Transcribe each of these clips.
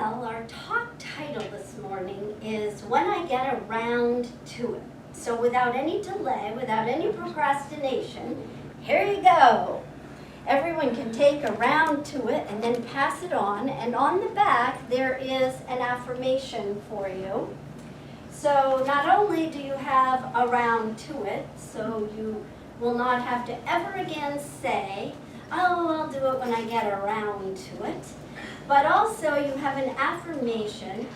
Well, our talk title this morning is When I Get Around to It. So without any delay, without any procrastination, here you go. Everyone can take around to it and then pass it on. And on the back, there is an affirmation for you. So not only do you have around to it, so you will not have to ever again say, oh, I'll do it when I get around to it. But also you have an affirmation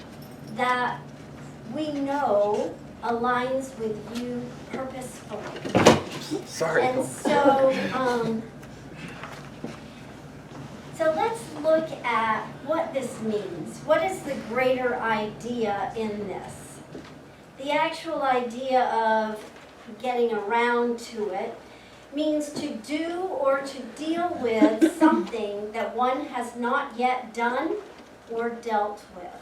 that we know aligns with you purposefully. Sorry. And so, so let's look at what this means. What is the greater idea in this? The actual idea of getting around to it means to do or to deal with something that one has not yet done or dealt with.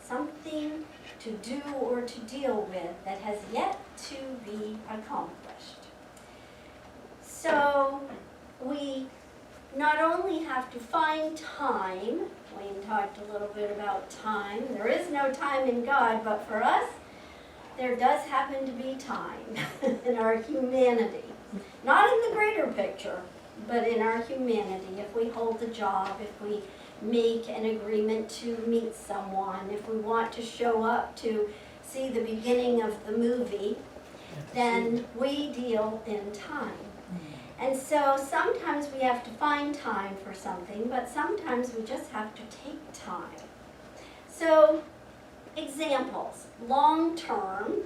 Something to do or to deal with that has yet to be accomplished. So we not only have to find time, Wayne talked a little bit about time, there is no time in God, but for us, there does happen to be time in our humanity. Not in the greater picture, but in our humanity. If we hold a job, if we make an agreement to meet someone, if we want to show up to see the beginning of the movie, then we deal in time. And so sometimes we have to find time for something, but sometimes we just have to take time. So, examples. Long-term,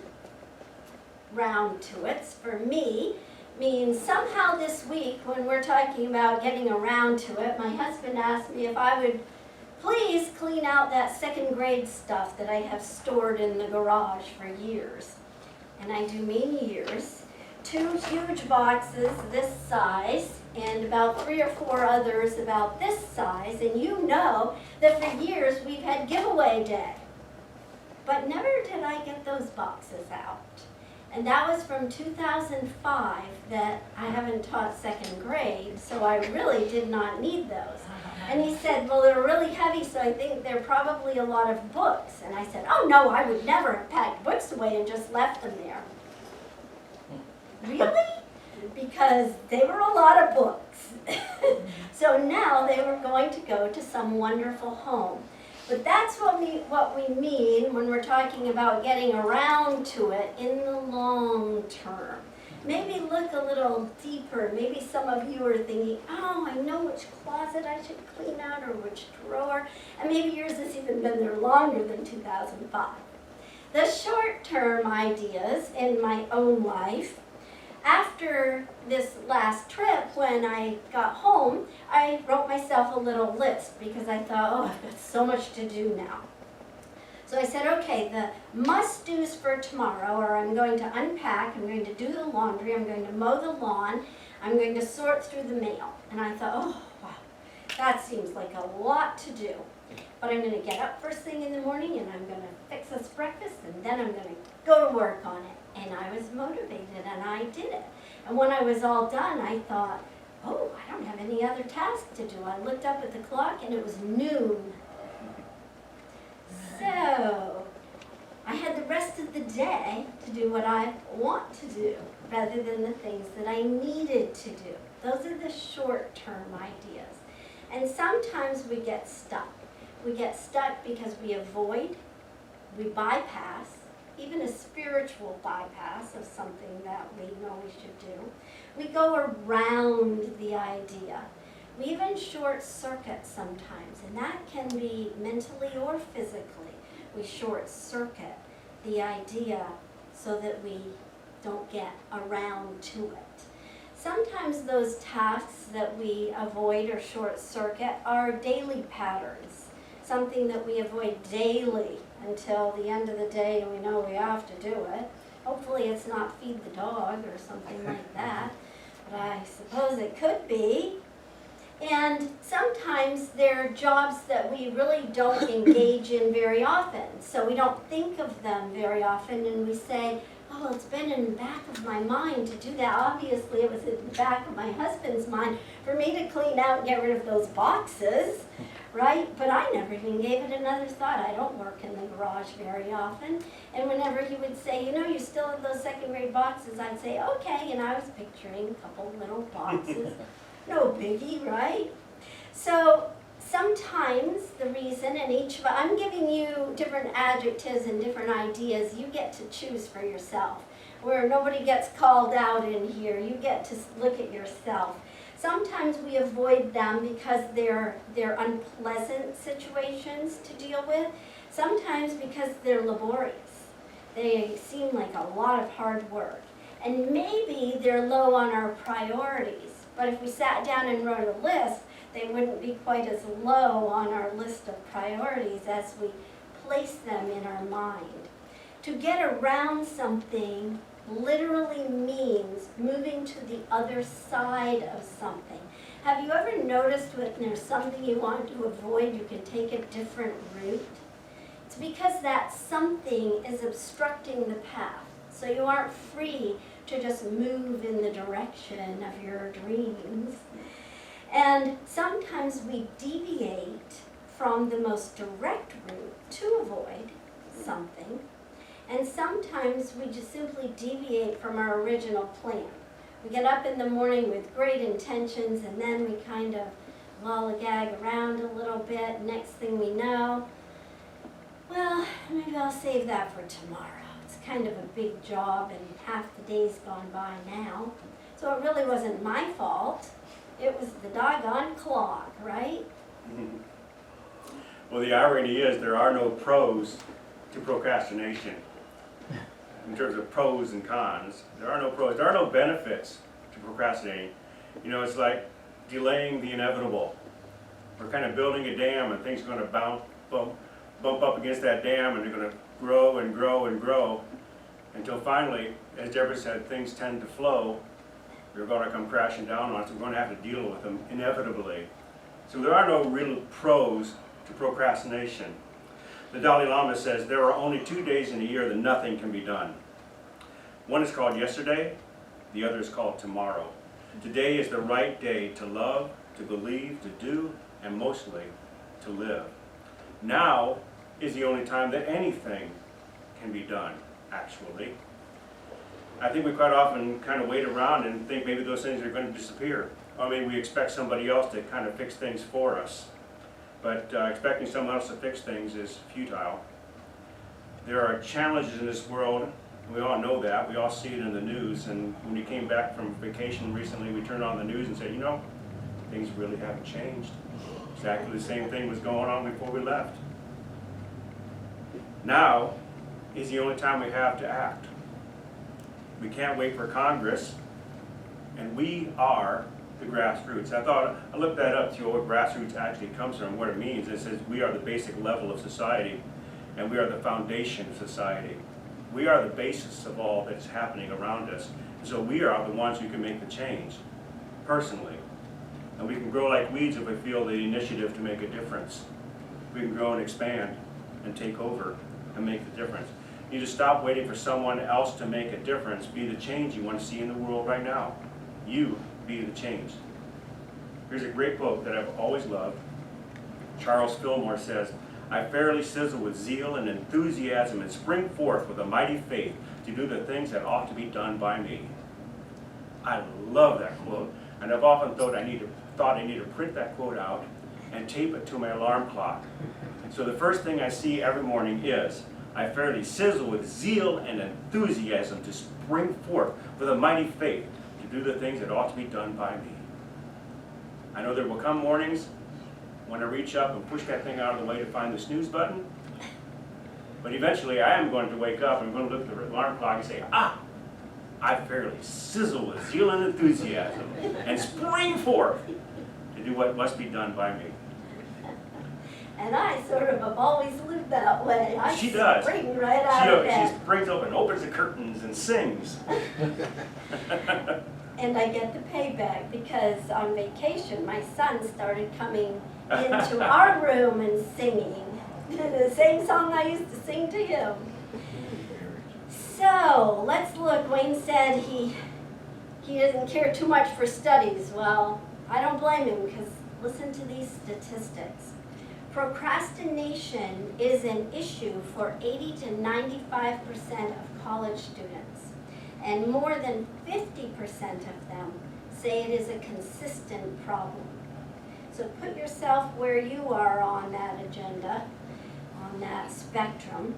round to it, for me, means somehow this week when we're talking about getting around to it, my husband asked me if I would please clean out that second grade stuff that I have stored in the garage for years. And I do mean years. 2 huge boxes this size and about 3 or 4 others about this size. And you know that for years we've had giveaway day. But never did I get those boxes out. And that was from 2005 that I haven't taught second grade, so I really did not need those. And he said, well, they're really heavy, so I think they're probably a lot of books. And I said, oh no, I would never have packed books away and just left them there. Really? Because they were a lot of books. So now they were going to go to some wonderful home. But that's what we mean when we're talking about getting around to it in the long term. Maybe look a little deeper. Maybe some of you are thinking, oh, I know which closet I should clean out or which drawer. And maybe yours has even been there longer than 2005. The short-term ideas in my own life. After this last trip, when I got home, I wrote myself a little list because I thought, oh, I've got so much to do now. So I said, okay, the must-dos for tomorrow are I'm going to unpack, I'm going to do the laundry, I'm going to mow the lawn, I'm going to sort through the mail. And I thought, oh, wow, that seems like a lot to do. But I'm going to get up first thing in the morning and I'm going to fix us breakfast and then I'm going to go to work on it. And I was motivated and I did it. And when I was all done, I thought, oh, I don't have any other task to do. I looked up at the clock and it was noon. So I had the rest of the day to do what I want to do rather than the things that I needed to do. Those are the short-term ideas. And sometimes we get stuck. We get stuck because we avoid, we bypass, even a spiritual bypass of something that we know we should do. We go around the idea. We even short circuit sometimes, and that can be mentally or physically. We short circuit the idea so that we don't get around to it. Sometimes those tasks that we avoid or short circuit are daily patterns, something that we avoid daily until the end of the day we know we have to do it. Hopefully it's not feed the dog or something like that, but I suppose it could be. And sometimes there are jobs that we really don't engage in very often, so we don't think of them very often and we say, oh, well, it's been in the back of my mind to do that. Obviously, it was in the back of my husband's mind for me to clean out and get rid of those boxes, right? But I never even gave it another thought. I don't work in the garage very often. And whenever he would say, you know, you still have those second grade boxes, I'd say, okay. And I was picturing a couple little boxes. No biggie, right? So sometimes the reason, and I'm giving you different adjectives and different ideas, you get to choose for yourself. Where nobody gets called out in here, you get to look at yourself. Sometimes we avoid them because they're unpleasant situations to deal with. Sometimes because they're laborious. They seem like a lot of hard work. And maybe they're low on our priorities. But if we sat down and wrote a list, they wouldn't be quite as low on our list of priorities as we place them in our mind. To get around something literally means moving to the other side of something. Have you ever noticed when there's something you want to avoid, you can take a different route? It's because that something is obstructing the path. So you aren't free to just move in the direction of your dreams. And sometimes we deviate from the most direct route to avoid something. And sometimes we just simply deviate from our original plan. We get up in the morning with great intentions, and then we kind of lollygag around a little bit. Next thing we know, well, maybe I'll save that for tomorrow. It's kind of a big job, and half the day's gone by now. So it really wasn't my fault. It was the doggone clock, right? Well, the irony is there are no pros to procrastination. In terms of pros and cons, there are no pros. There are no benefits to procrastinating. You know, it's like delaying the inevitable. We're kind of building a dam, and things are going to bump up against that dam, and they're going to grow and grow and grow until finally, as Deborah said, things tend to flow. They're going to come crashing down on us. We're going to have to deal with them inevitably. So there are no real pros to procrastination. The Dalai Lama says there are only 2 days in a year that nothing can be done. One is called yesterday, the other is called tomorrow. Today is the right day to love, to believe, to do, and mostly to live. Now is the only time that anything can be done, actually. I think we quite often kind of wait around and think maybe those things are going to disappear. Or maybe we expect somebody else to kind of fix things for us. But expecting someone else to fix things is futile. There are challenges in this world. We all know that. We all see it in the news. And when we came back from vacation recently, we turned on the news and said, you know, things really haven't changed. Exactly the same thing was going on before we left. Now is the only time we have to act. We can't wait for Congress, and we are the grassroots. I looked that up to what grassroots actually comes from, what it means. It says we are the basic level of society, and we are the foundation of society. We are the basis of all that's happening around us. So we are the ones who can make the change, personally. And we can grow like weeds if we feel the initiative to make a difference. We can grow and expand and take over and make the difference. You need to stop waiting for someone else to make a difference. Be the change you want to see in the world right now. You be the change. Here's a great quote that I've always loved. Charles Fillmore says, I fairly sizzle with zeal and enthusiasm and spring forth with a mighty faith to do the things that ought to be done by me. I love that quote, and I've often thought I need to print that quote out and tape it to my alarm clock. So the first thing I see every morning is, I fairly sizzle with zeal and enthusiasm to spring forth with a mighty faith to do the things that ought to be done by me. I know there will come mornings when I reach up and push that thing out of the way to find the snooze button. But eventually I am going to wake up and I'm going to look at the alarm clock and say, I fairly sizzle with zeal and enthusiasm and spring forth to do what must be done by me. And I sort of have always lived that way. She does. Spring right out of bed. She springs open, opens the curtains, and sings. And I get the payback because on vacation, my son started coming into our room and singing the same song I used to sing to him. So let's look. Wayne said he doesn't care too much for studies. Well, I don't blame him, because listen to these statistics. Procrastination is an issue for 80 to 95% of college students, and more than 50% of them say it is a consistent problem. So put yourself where you are on that agenda, on that spectrum.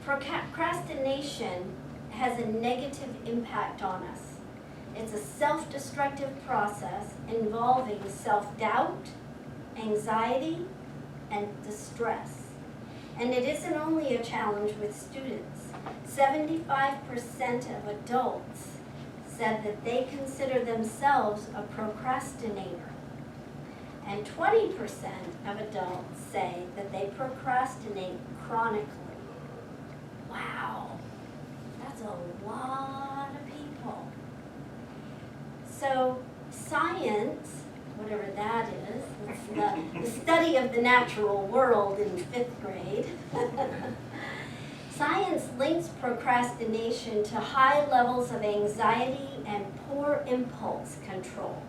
Procrastination has a negative impact on us. It's a self-destructive process involving self-doubt, anxiety, and distress. And it isn't only a challenge with students. 75% of adults said that they consider themselves a procrastinator. And 20% of adults say that they procrastinate chronically. Wow, that's a lot of people. So science, whatever that is, it's the study of the natural world in 5th grade. Science links procrastination to high levels of anxiety and poor impulse control.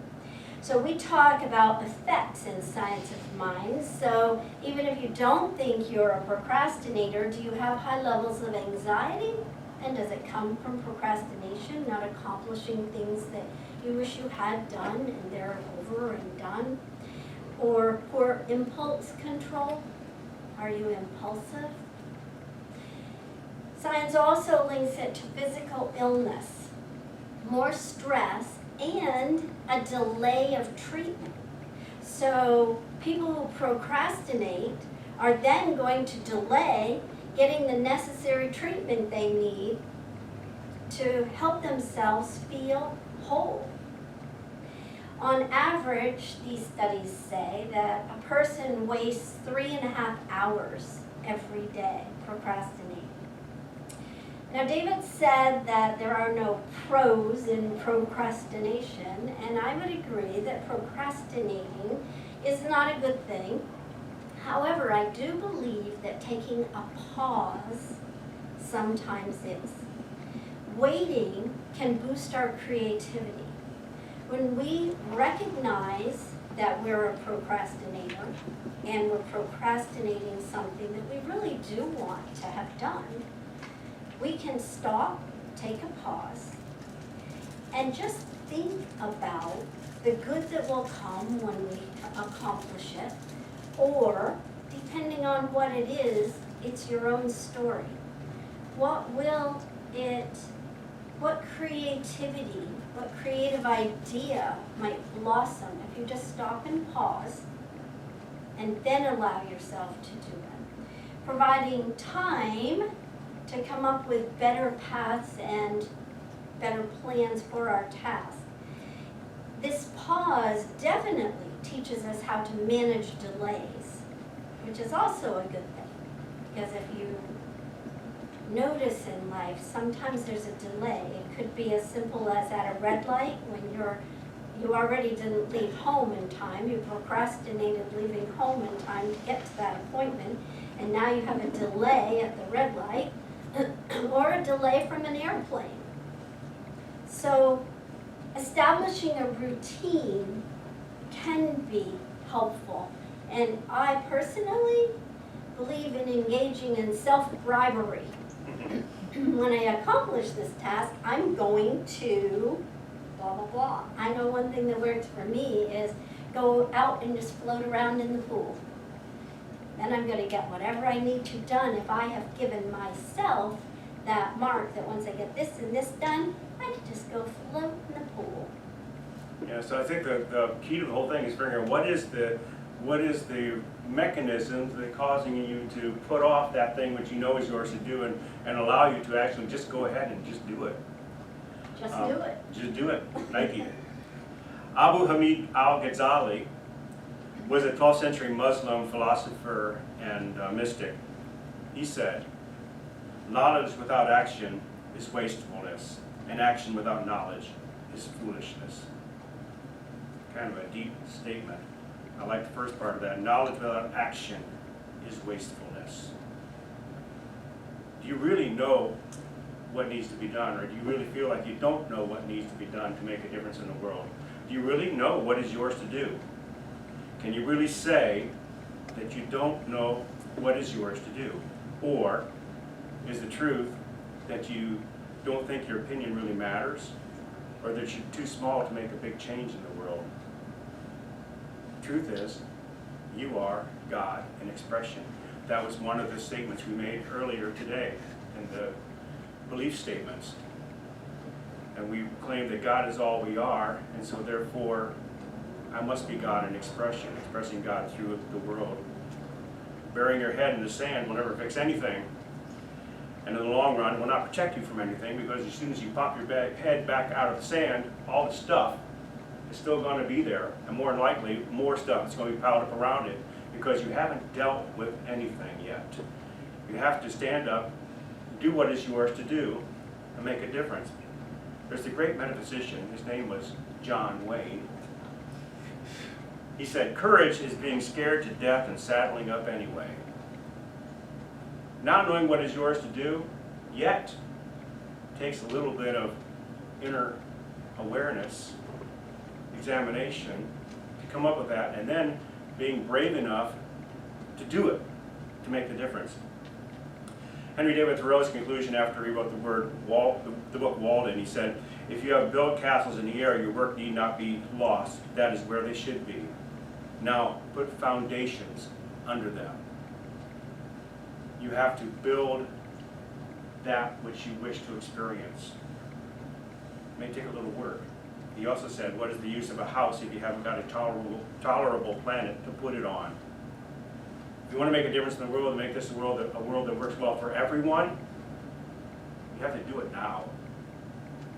So we talk about effects in science of mind. So even if you don't think you're a procrastinator, do you have high levels of anxiety? And does it come from procrastination, not accomplishing things that you wish you had done and they're over and done? Or poor impulse control? Are you impulsive? Science also links it to physical illness, more stress, and a delay of treatment. So people who procrastinate are then going to delay getting the necessary treatment they need to help themselves feel whole. On average, these studies say that a person wastes 3.5 hours every day procrastinating. Now, David said that there are no pros in procrastination, and I would agree that procrastinating is not a good thing. However, I do believe that taking a pause sometimes is. Waiting can boost our creativity. When we recognize that we're a procrastinator and we're procrastinating something that we really do want to have done, we can stop, take a pause, and just think about the good that will come when we accomplish it, or, depending on what it is, it's your own story. What creativity, what creative idea might blossom if you just stop and pause and then allow yourself to do it? Providing time to come up with better paths and better plans for our task. This pause definitely teaches us how to manage delays, which is also a good thing, because if you notice in life, sometimes there's a delay. It could be as simple as at a red light when you already didn't leave home in time, you procrastinated leaving home in time to get to that appointment, and now you have a delay at the red light, or a delay from an airplane. So establishing a routine can be helpful. And I personally believe in engaging in self-bribery. When I accomplish this task, I'm going to blah, blah, blah. I know one thing that works for me is go out and just float around in the pool. Then I'm going to get whatever I need to done if I have given myself that mark that once I get this and this done, I can just go float in the pool. Yeah, so I think the key to the whole thing is figuring out what is the mechanism that is causing you to put off that thing which you know is yours to do and allow you to actually just go ahead and just do it. Just do it. Just do it. Nike. Abu Hamid al-Ghazali was a 12th century Muslim philosopher and mystic. He said, knowledge without action is wastefulness, and action without knowledge is foolishness. Kind of a deep statement. I like the first part of that. Knowledge without action is wastefulness. Do you really know what needs to be done, or do you really feel like you don't know what needs to be done to make a difference in the world? Do you really know what is yours to do? Can you really say that you don't know what is yours to do? Or is the truth that you don't think your opinion really matters, or that you're too small to make a big change in the world? Truth is, you are God in expression. That was one of the statements we made earlier today in the belief statements. And we claim that God is all we are, and so therefore I must be God in expression, expressing God through the world. Burying your head in the sand will never fix anything. And in the long run, it will not protect you from anything, because as soon as you pop your head back out of the sand, all the stuff is still going to be there. And more than likely, more stuff is going to be piled up around it, because you haven't dealt with anything yet. You have to stand up, do what is yours to do, and make a difference. There's a great metaphysician, his name was John Wayne. He said, courage is being scared to death and saddling up anyway. Not knowing what is yours to do yet takes a little bit of inner awareness, examination, to come up with that, and then being brave enough to do it, to make the difference. Henry David Thoreau's conclusion after he wrote the book Walden, he said, if you have built castles in the air, your work need not be lost. That is where they should be. Now put foundations under them. You have to build that which you wish to experience. It may take a little work. He also said, what is the use of a house if you haven't got a tolerable planet to put it on? If you want to make a difference in the world and make this a world that works well for everyone, you have to do it now.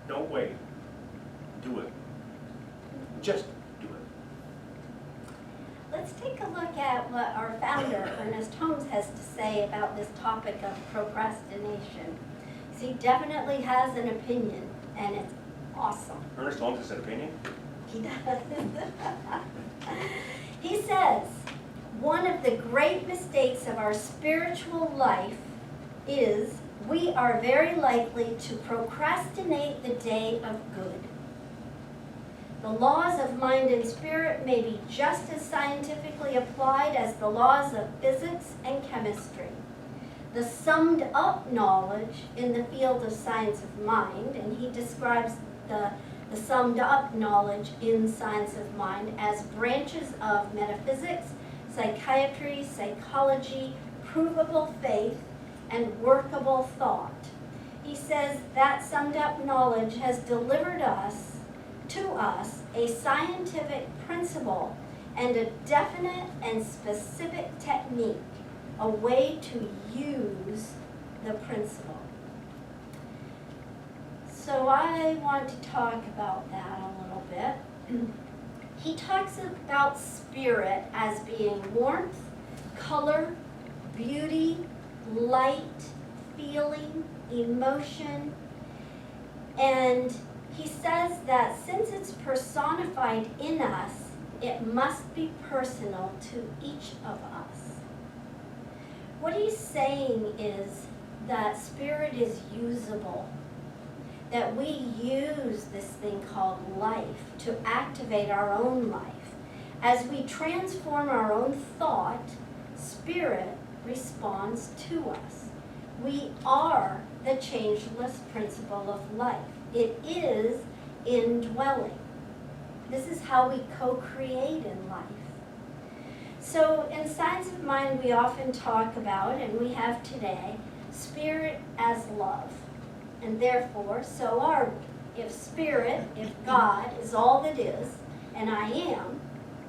Don't wait. Do it. Just do it. Let's take a look at what our founder, Ernest Holmes, has to say about this topic of procrastination. He definitely has an opinion, and it's awesome. Ernest Holmes has an opinion? He does. He says, one of the great mistakes of our spiritual life is we are very likely to procrastinate the day of good. The laws of mind and spirit may be just as scientifically applied as the laws of physics and chemistry. The summed up knowledge in the field of science of mind, and he describes the summed up knowledge in science of mind as branches of metaphysics, psychiatry, psychology, provable faith, and workable thought. He says that summed up knowledge has delivered to us a scientific principle and a definite and specific technique, a way to use the principle. So I want to talk about that a little bit. He talks about spirit as being warmth, color, beauty, light, feeling, emotion, and he says that since it's personified in us, it must be personal to each of us. What he's saying is that spirit is usable, that we use this thing called life to activate our own life. As we transform our own thought, spirit responds to us. We are the changeless principle of life. It is indwelling. This is how we co-create in life. So in Science of Mind, we often talk about, and we have today, spirit as love. And therefore, so are we. If spirit, if God is all that is, and I am,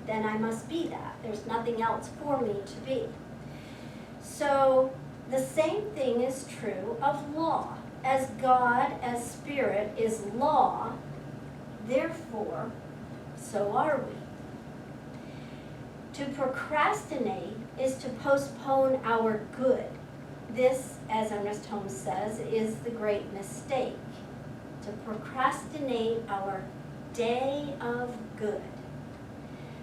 then I must be that. There's nothing else for me to be. So the same thing is true of law. As God, as spirit, is law, therefore, so are we. To procrastinate is to postpone our good. This, as Ernest Holmes says, is the great mistake. To procrastinate our day of good.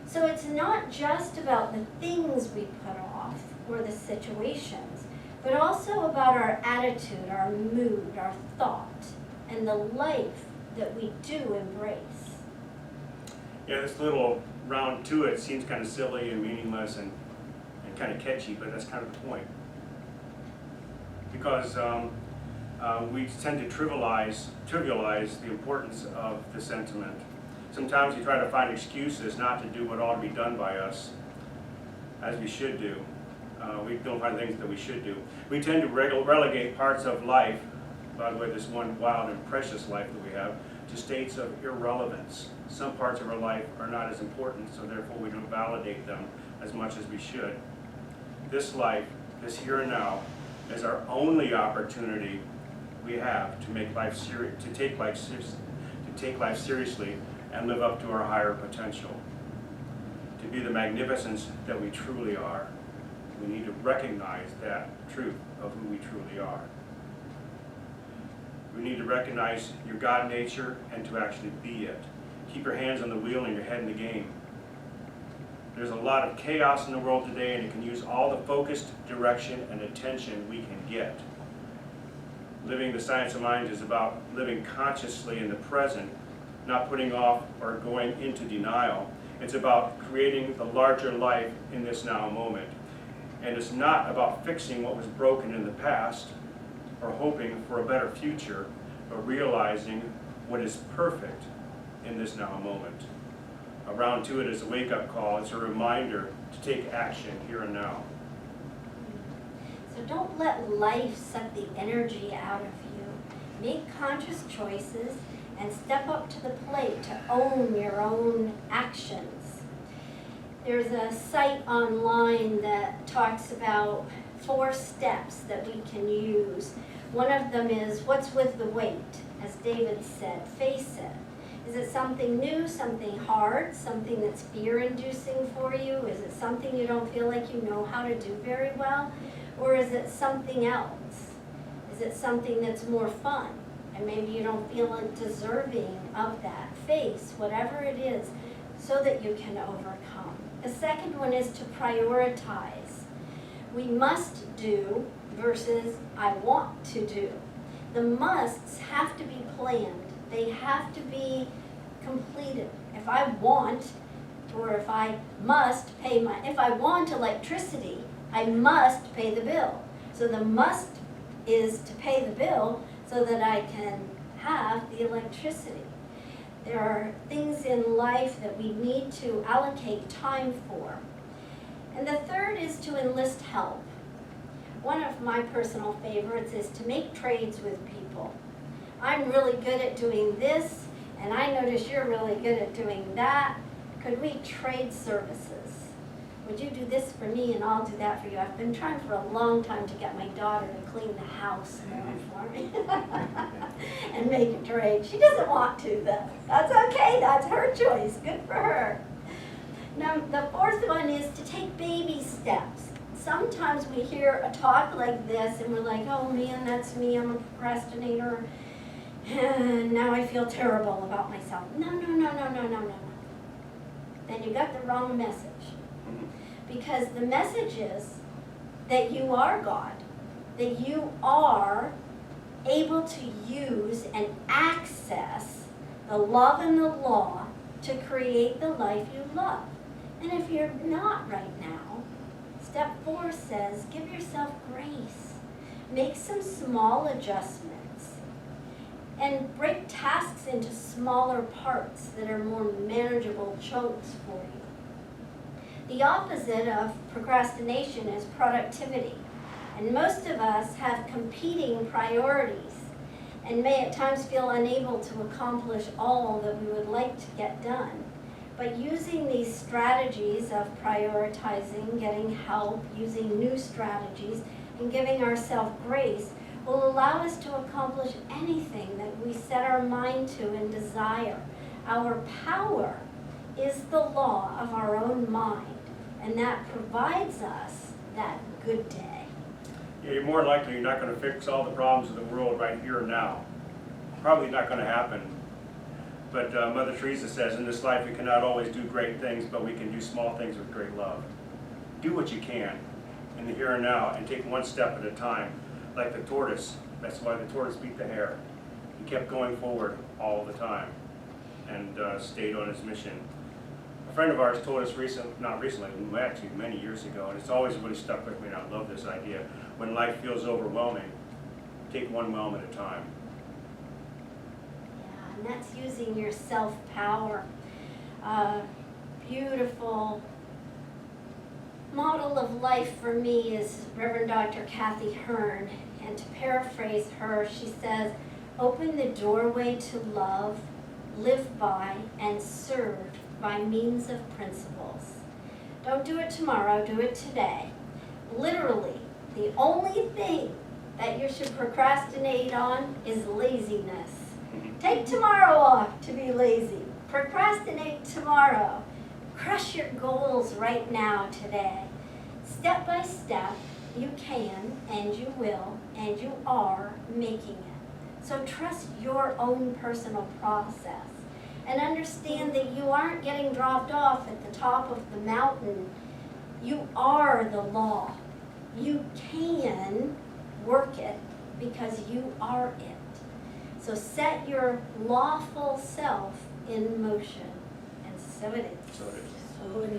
So it's not just about the things we put off or the situations, but also about our attitude, our mood, our thought, and the life that we do embrace. Yeah, this little round Tuit seems kind of silly and meaningless and kind of catchy, but that's kind of the point. Because we tend to trivialize the importance of the sentiment. Sometimes we try to find excuses not to do what ought to be done by us, as we should do. We don't find things that we should do. We tend to relegate parts of life, by the way, this one wild and precious life that we have, to states of irrelevance. Some parts of our life are not as important, so therefore we don't validate them as much as we should. This life, this here and now, is our only opportunity we have to make life serious, to take life seriously and live up to our higher potential. To be the magnificence that we truly are. We need to recognize that truth of who we truly are. We need to recognize your God nature and to actually be it. Keep your hands on the wheel and your head in the game. There's a lot of chaos in the world today, and it can use all the focused direction and attention we can get. Living the Science of Mind is about living consciously in the present, not putting off or going into denial. It's about creating the larger life in this now moment. And it's not about fixing what was broken in the past or hoping for a better future, but realizing what is perfect in this now moment. Around to it is a wake-up call. It's a reminder to take action here and now. So don't let life suck the energy out of you. Make conscious choices and step up to the plate to own your own actions. There's a site online that talks about 4 steps that we can use. One of them is, what's with the weight? As David said, face it. Is it something new, something hard, something that's fear-inducing for you? Is it something you don't feel like you know how to do very well? Or is it something else? Is it something that's more fun? And maybe you don't feel like deserving of that. Face whatever it is so that you can overcome. The second one is to prioritize. We must do versus I want to do. The musts have to be planned. They have to be completed. If I want, or if I must pay if I want electricity, I must pay the bill. So the must is to pay the bill so that I can have the electricity. There are things in life that we need to allocate time for. And the third is to enlist help. One of my personal favorites is to make trades with people. I'm really good at doing this, and I notice you're really good at doing that. Could we trade services? Would you do this for me and I'll do that for you? I've been trying for a long time to get my daughter to clean the house more for me and make a trade. She doesn't want to, though. That's okay, that's her choice. Good for her. Now, the fourth one is to take baby steps. Sometimes we hear a talk like this and we're like, oh man, that's me, I'm a procrastinator. And now I feel terrible about myself. No. Then you got the wrong message. Because the message is that you are God, that you are able to use and access the love and the law to create the life you love. And if you're not right now, step 4 says, give yourself grace. Make some small adjustments and break tasks into smaller parts that are more manageable chunks for you. The opposite of procrastination is productivity. And most of us have competing priorities and may at times feel unable to accomplish all that we would like to get done. But using these strategies of prioritizing, getting help, using new strategies, and giving ourselves grace will allow us to accomplish anything that we set our mind to and desire. Our power is the law of our own mind, and that provides us that good day. Yeah, you're more likely you're not going to fix all the problems of the world right here and now. Probably not going to happen. But Mother Teresa says, in this life we cannot always do great things, but we can do small things with great love. Do what you can. in the here and now and take one step at a time. Like the tortoise, that's why the tortoise beat the hare. He kept going forward all the time and stayed on his mission. A friend of ours told us not recently, actually many years ago, and it's always really stuck with me, and I love this idea. When life feels overwhelming, take one whelm at a time. Yeah, and that's using your self-power. Beautiful model of life for me is Reverend Dr. Kathy Hearn, and to paraphrase her, she says, "Open the doorway to love, live by, and serve by means of principles. Don't do it tomorrow, do it today." Literally, the only thing that you should procrastinate on is laziness. Take tomorrow off to be lazy. Procrastinate tomorrow. Crush your goals right now, today. Step by step, you can, and you will, and you are making it. So trust your own personal process and understand that you aren't getting dropped off at the top of the mountain. You are the law. You can work it because you are it. So set your lawful self in motion. And so it is. So it is. So it is.